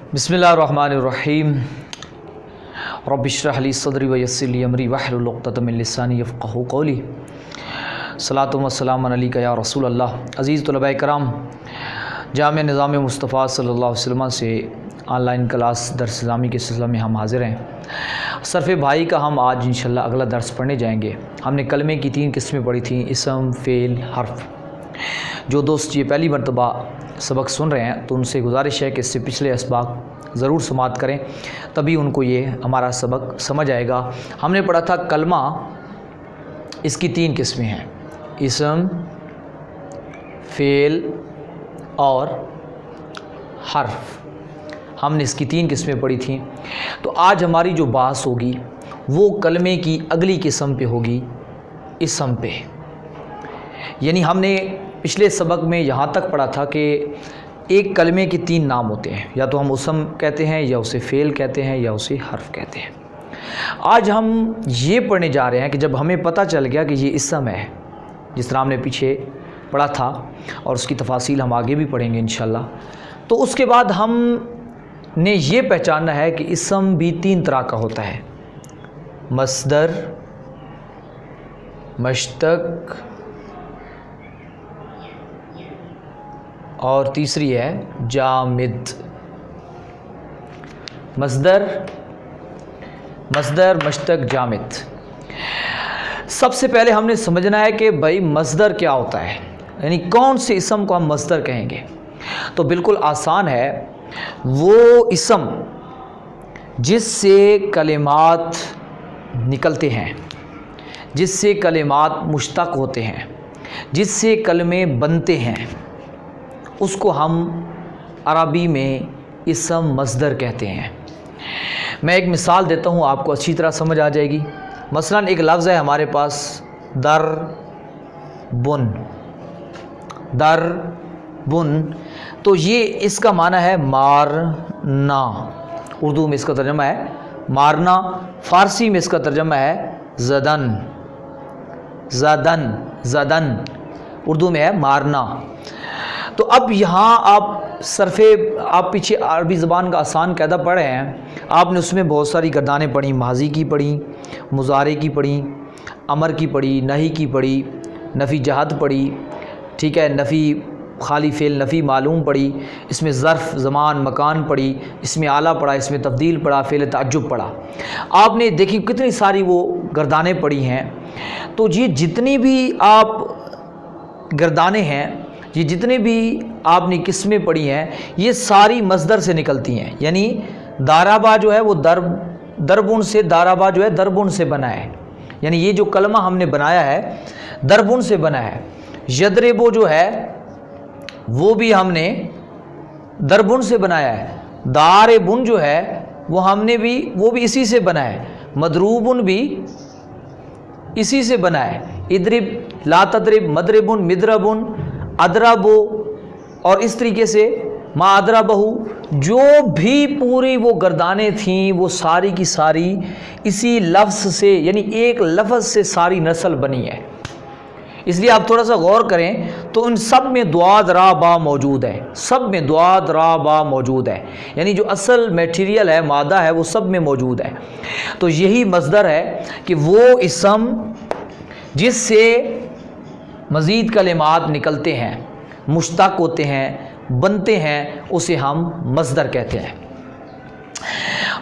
बिस्मिल्लाहिर्रहमानिर्रहीम रब्बि इश्रह ली सदरी व यस्सिर ली अमरी वहलुल उक़्दतम मिन लिसानी यफ़क़हू क़ौली। सलातु व सलाम अलैका या रसूल अल्लाह। अज़ीज़ तलबा कराम, जामिया निज़ाम मुस्तफ़ा सल्लल्लाहु अलैहि वसल्लम से ऑनलाइन क्लास दर्स निज़ामी के सिलसिले में हम हाज़िर हैं। सरफ़ भाई का हम आज इंशाअल्लाह अगला दर्स पढ़ने जाएंगे। हमने कलमे की 3 किस्में पढ़ी थी, इसम, फ़ेल, हर्फ। जो दोस्त ये पहली मरतबा सबक सुन रहे हैं तो उनसे गुजारिश है कि इससे पिछले असबाक ज़रूर समाअत करें, तभी उनको ये हमारा सबक समझ आएगा। हमने पढ़ा था कलमा, इसकी 3 किस्में हैं, इसम, फ़ेल और हर्फ। हमने इसकी 3 किस्में पढ़ी थी। तो आज हमारी जो बहस होगी वो कलमे की अगली किस्म पे होगी, इसम पे। यानी हमने पिछले सबक में यहाँ तक पढ़ा था कि एक कलमे के 3 नाम होते हैं, या तो हम उसम कहते हैं, या उसे फ़ेल कहते हैं, या उसे हर्फ कहते हैं। आज हम ये पढ़ने जा रहे हैं कि जब हमें पता चल गया कि ये इसम है, जिस तरह हमने पीछे पढ़ा था और उसकी तफासील हम आगे भी पढ़ेंगे इंशाअल्लाह, तो उसके बाद हमने ये पहचानना है कि इसम भी 3 तरह का होता है, मस्दर, मश्तक और तीसरी है जामिद। मस्दर, मश्तक, जामिद। सबसे पहले हमने समझना है कि भाई मस्दर क्या होता है, यानी कौन से इसम को हम मस्दर कहेंगे। तो बिल्कुल आसान है, वो इसम जिससे कलिमात निकलते हैं, जिससे कलिमात मुश्तक होते हैं, जिससे कलमे बनते हैं, उसको हम अरबी में इसम मस्दर कहते हैं। मैं एक मिसाल देता हूँ, आपको अच्छी तरह समझ आ जाएगी। मसलन एक लफ्ज़ है हमारे पास, दर बुन, दर बुन। तो ये इसका माना है मारना। उर्दू में इसका तर्जमा है मारना, फ़ारसी में इसका तर्जमा है ज़दन, ज़दन, ज़दन उर्दू में है मारना। तो अब यहाँ आप आप पीछे अरबी ज़बान का आसान कायदा पढ़ रहे हैं, आपने उसमें बहुत सारी गर्दानें पढ़ी, माजी की पढ़ी, मुज़ारे की पढ़ी, अमर की पढ़ी, नही की पढ़ी, नफ़ी जहद पढ़ी, ठीक है, नफ़ी खाली फ़ेल नफ़ी मालूम पढ़ी, इसमें ज़र्फ़ ज़मान मकान पढ़ी, इसमें आला पढ़ा, इसमें तब्दील पढ़ा, फ़ेल ताज्जुब पढ़ा। आपने देखी कितनी सारी वो गर्दानें पढ़ी हैं। तो ये जितनी भी आप गर्दानें हैं, ये जितने भी आपने किस्में पढ़ी हैं, ये सारी मस्दर से निकलती हैं। यानी दाराबा जो है वो दरबुन से, दाराबा जो है दरबुन से बना है। यानी ये जो कलमा हमने बनाया है दरबुन से बना है। यदरेबो जो है वो भी हमने दरबुन से बनाया है। दारेबुन जो है वो भी इसी से बना है। मदरूबुन भी इसी से बना है। इदरिब, ला तदरिब, मदरिबुन, मिदरबुन, अदराबो, और इस तरीके से मा अदराबहू, जो भी पूरी वो गर्दानें थीं वो सारी की सारी इसी लफ्ज़ से, यानी एक लफ्ज़ से सारी नस्ल बनी है। इसलिए आप थोड़ा सा गौर करें तो इन सब में दुआद रा बा मौजूद है, सब में दुआद रा बा मौजूद है। यानी जो असल मटेरियल है, मादा है, वो सब में मौजूद है। तो यही मस्दर है कि वो इसम जिससे मज़ीद कलिमात निकलते हैं, मुश्तक होते हैं, बनते हैं, उसे हम मस्दर कहते हैं।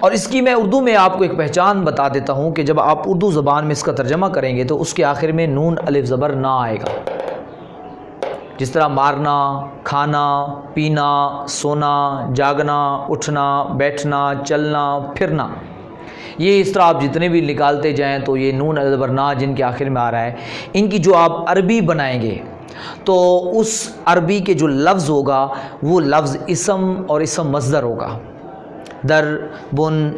और इसकी मैं उर्दू में आपको एक पहचान बता देता हूँ कि जब आप उर्दू ज़बान में इसका तर्जमा करेंगे तो उसके आखिर में नून अलिफ ज़बर ना आएगा। जिस तरह मारना, खाना, पीना, सोना, जागना, उठना, बैठना, चलना, फिरना, ये इस तरह आप जितने भी निकालते जाएं तो ये नून अलिफ ज़बर ना जिनके आखिर में आ रहा है, इनकी जो आप अरबी बनाएंगे तो उस अरबी के जो लफ्ज़ होगा वो लफ्ज़ इसम और इसम मस्दर होगा। दर बुन,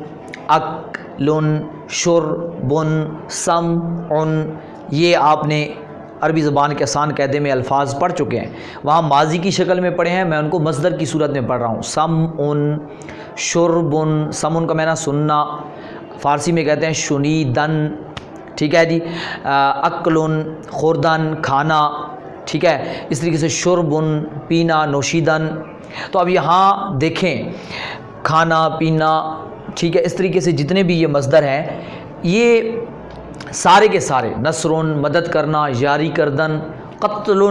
अक लुन, शुर बुन, सम उन, ये आपने अरबी ज़बान के आसान कायदे में अल्फाज पढ़ चुके हैं। वहाँ माजी की शक्ल में पढ़े हैं, मैं उनको मस्दर की सूरत में पढ़ रहा हूँ। सम उन, शुर बुन, सम उन का मैंने सुनना, फ़ारसी में कहते हैं शुनीदन, ठीक है जी। अक्लुन, खुर्दन, खाना, ठीक है। इस तरीके से शुरबुन, पीना, नोशीदन। तो अब यहाँ देखें کھانا پینا، ٹھیک ہے، اس طریقے سے جتنے بھی یہ مصدر ہیں یہ سارے کے سارے، نصر مدد کرنا، یاری کردن، قتل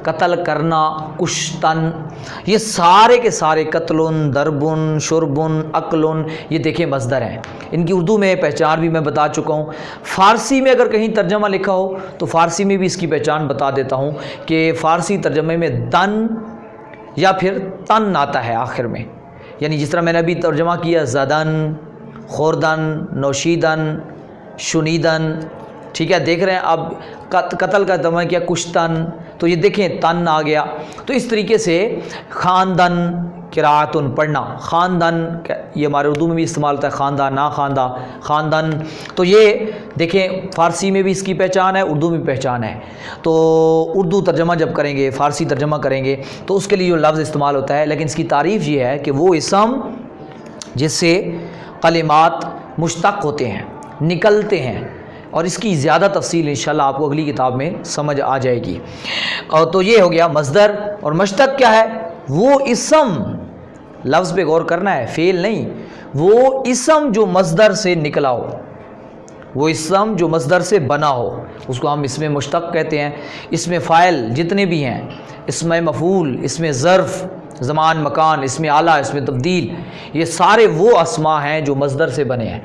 قتل کرنا، کشتن، یہ سارے کے سارے، قتل، ضرب، شرب، اکل، یہ دیکھیں مصدر ہیں۔ ان کی اردو میں پہچان بھی میں بتا چکا ہوں۔ فارسی میں اگر کہیں ترجمہ لکھا ہو تو فارسی میں بھی اس کی پہچان بتا دیتا ہوں کہ فارسی ترجمے میں دن یا پھر تن آتا ہے آخر میں، یعنی جس طرح میں نے ابھی ترجمہ کیا زدن، خوردن، نوشیدن، شنیدن، ٹھیک ہے، دیکھ رہے ہیں اب قتل کا ترجمہ کیا کشتن، تو یہ دیکھیں تن آ گیا۔ تو اس طریقے سے خاندن، قراءتن پڑھنا، خاندن یہ ہمارے اردو میں بھی استعمال ہوتا ہے، خواندہ، نا خواندہ، خاندن، تو یہ دیکھیں فارسی میں بھی اس کی پہچان ہے، اردو میں بھی پہچان ہے۔ تو اردو ترجمہ جب کریں گے، فارسی ترجمہ کریں گے تو اس کے لیے جو لفظ استعمال ہوتا ہے، لیکن اس کی تعریف یہ ہے کہ وہ اسم جس سے کلمات مشتق ہوتے ہیں، نکلتے ہیں، اور اس کی زیادہ تفصیل انشاءاللہ آپ کو اگلی کتاب میں سمجھ آ جائے گی۔ اور تو یہ ہو گیا مصدر، اور مشتق کیا ہے؟ وہ اسم، لفظ پہ غور کرنا ہے، فعل نہیں، وہ اسم جو مصدر سے نکلا ہو، وہ اسم جو مصدر سے بنا ہو، اس کو ہم اسم مشتق کہتے ہیں۔ اسم فاعل جتنے بھی ہیں، اسم مفعول، اسم ظرف، زمان مکان، اسم اعلیٰ، اسم تبدیل، یہ سارے وہ اسماء ہیں جو مصدر سے بنے ہیں۔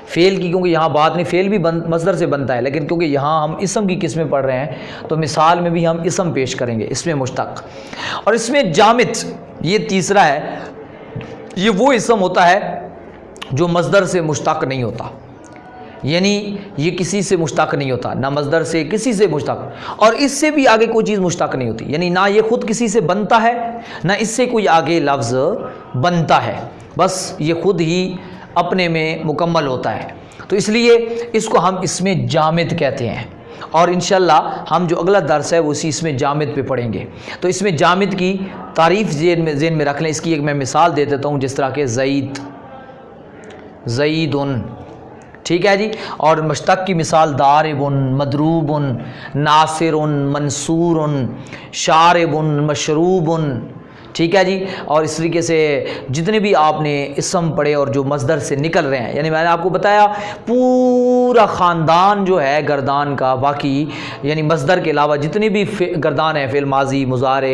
فعل کی کیونکہ یہاں بات نہیں، فعل بھی مصدر سے بنتا ہے، لیکن کیونکہ یہاں ہم اسم کی قسمیں پڑھ رہے ہیں تو مثال میں بھی ہم اسم پیش کریں گے، اسم مشتق۔ اور اسم جامد یہ تیسرا ہے، یہ وہ اسم ہوتا ہے جو مصدر سے مشتق نہیں ہوتا، یعنی یہ کسی سے مشتق نہیں ہوتا، نہ مصدر سے کسی سے مشتق، اور اس سے بھی آگے کوئی چیز مشتق نہیں ہوتی، یعنی نہ یہ خود کسی سے بنتا ہے نہ اس سے کوئی آگے لفظ بنتا ہے، بس یہ خود ہی اپنے میں مکمل ہوتا ہے۔ تو اس لیے اس کو ہم اسم جامد کہتے ہیں، اور انشاءاللہ ہم جو اگلا درس ہے وہ اسی اسم جامد پہ پڑھیں گے۔ تو اسم جامد کی تعریف ذہن میں رکھ لیں، اس کی ایک میں مثال دے دیتا ہوں، جس طرح کہ زید، زیدن، ٹھیک ہے جی، اور مشتق کی مثال دارب، مضروب، ناصر، منصور، شارب، مشروب، ٹھیک ہے جی۔ اور اس طریقے سے جتنے بھی آپ نے اسم پڑھے اور جو مصدر سے نکل رہے ہیں، یعنی میں نے آپ کو بتایا پورا خاندان جو ہے گردان کا، باقی یعنی مصدر کے علاوہ جتنے بھی گردان ہیں، فعل ماضی، مضارع،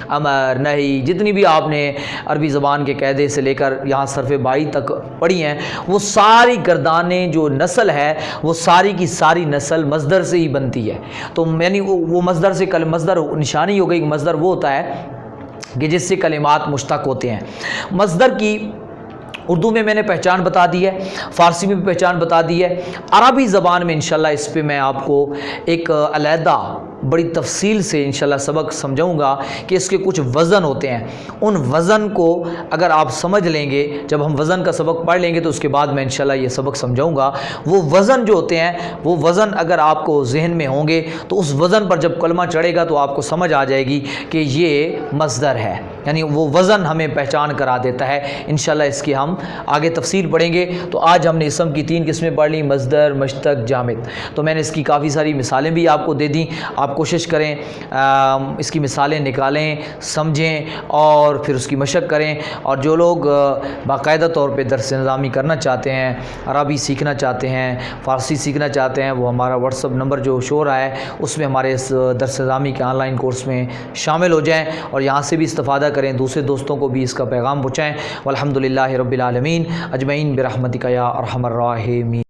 امر، نہی، جتنی بھی آپ نے عربی زبان کے قاعدے سے لے کر یہاں صرف بائی تک پڑھی ہیں، وہ ساری گردانیں جو نسل ہے وہ ساری کی ساری نسل مصدر سے ہی بنتی ہے۔ تو یعنی وہ مصدر سے مصدر نشانی ہو گئی کہ مصدر وہ ہوتا ہے کہ جس سے کلمات مشتق ہوتے ہیں۔ مصدر کی اردو میں نے پہچان بتا دی ہے، فارسی میں بھی پہچان بتا دی ہے، عربی زبان میں انشاءاللہ اس پہ میں آپ کو ایک علیحدہ بڑی تفصیل سے انشاءاللہ سبق سمجھاؤں گا کہ اس کے کچھ وزن ہوتے ہیں، ان وزن کو اگر آپ سمجھ لیں گے، جب ہم وزن کا سبق پڑھ لیں گے تو اس کے بعد میں انشاءاللہ یہ سبق سمجھاؤں گا، وہ وزن جو ہوتے ہیں، وہ وزن اگر آپ کو ذہن میں ہوں گے تو اس وزن پر جب کلمہ چڑھے گا تو آپ کو سمجھ آ جائے گی کہ یہ مصدر ہے، یعنی وہ وزن ہمیں پہچان کرا دیتا ہے۔ انشاءاللہ اس کی ہم آگے تفصیل پڑھیں گے۔ تو آج ہم نے اسم کی 3 قسمیں پڑھ لی، مصدر، مشتق، جامد۔ تو میں نے اس کی کافی ساری مثالیں بھی آپ کو دے دیں، آپ کوشش کریں اس کی مثالیں نکالیں، سمجھیں اور پھر اس کی مشق کریں۔ اور جو لوگ باقاعدہ طور پہ درس نظامی کرنا چاہتے ہیں، عربی سیکھنا چاہتے ہیں، فارسی سیکھنا چاہتے ہیں، وہ ہمارا واٹس اپ نمبر جو شو رہا ہے اس میں ہمارے اس درس نظامی کے آن لائن کورس میں شامل ہو جائیں اور یہاں سے بھی استفادہ کریں، دوسرے دوستوں کو بھی اس کا پیغام پہنچائیں۔ والحمدللہ رب العالمین اجمعین برحمتک یا ارحم الراحمین۔